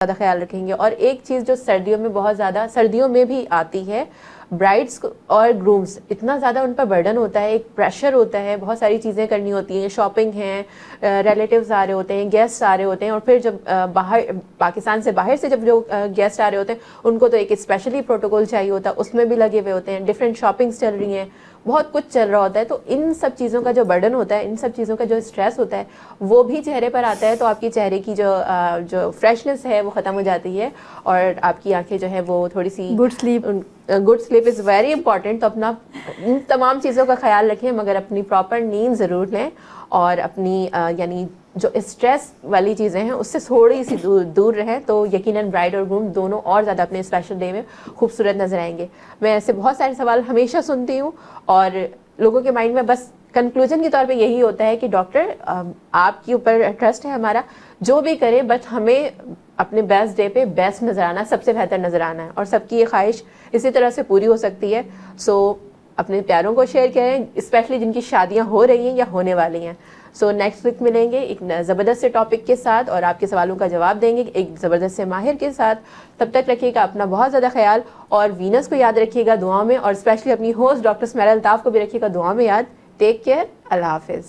زیادہ خیال رکھیں گے. اور ایک چیز جو سردیوں میں بہت زیادہ سردیوں میں بھی آتی ہے, برائڈس اور گرومس اتنا زیادہ ان پر برڈن ہوتا ہے, ایک پریشر ہوتا ہے, بہت ساری چیزیں کرنی ہوتی ہیں, شاپنگ ہیں, ریلیٹیوز آ رہے ہوتے ہیں, گیسٹ آ رہے ہوتے ہیں, اور پھر جب باہر پاکستان سے باہر سے جب جو گیسٹ آ رہے ہوتے ہیں ان کو تو ایک اسپیشلی پروٹوکول چاہیے ہوتا ہے, اس میں بھی لگے ہوئے ہوتے ہیں, ڈفرینٹ شاپنگس چل رہی ہیں, بہت کچھ چل رہا ہوتا ہے. تو ان سب چیزوں کا جو برڈن ہوتا ہے, ان سب چیزوں کا جو اسٹریس ہوتا ہے وہ بھی چہرے پر آتا ہے, تو آپ کی چہرے کی جو فریشنس ہے وہ ختم ہو جاتی ہے, اور آپ کی آنکھیں جو ہے وہ تھوڑی سی good sleep is very important. تو اپنا ان تمام چیزوں کا خیال رکھیں, مگر اپنی پراپر نیند ضرور لیں, اور اپنی یعنی جو اسٹریس والی چیزیں ہیں اس سے تھوڑی سی دور رہیں, تو یقیناً برائڈ اور گروم دونوں اور زیادہ اپنے اسپیشل ڈے میں خوبصورت نظر آئیں گے. میں ایسے بہت سارے سوال ہمیشہ سنتی ہوں, اور لوگوں کے مائنڈ میں بس کنکلوژن کے طور پہ یہی ہوتا ہے کہ ڈاکٹر آپ کے اوپر ٹرسٹ ہے ہمارا, جو بھی کرے بٹ ہمیں اپنے بیسٹ ڈے پہ بیسٹ نظر آنا, سب سے بہتر نظر آنا ہے, اور سب کی یہ خواہش اسی طرح سے پوری ہو سکتی ہے. سو اپنے پیاروں کو شیئر کریں, اسپیشلی جن کی شادیاں ہو رہی ہیں یا ہونے والی ہیں. سو نیکسٹ ویک ملیں گے ایک زبردست سے ٹاپک کے ساتھ, اور آپ کے سوالوں کا جواب دیں گے ایک زبردست سے ماہر کے ساتھ. تب تک رکھیے گا اپنا بہت زیادہ خیال, اور وینس کو یاد رکھیے گا دعا میں, اور اسپیشلی اپنی ہوسٹ ڈاکٹر سمیرا الطاف کو بھی رکھیے گا دعا میں یاد. ٹیک کیئر, اللہ حافظ.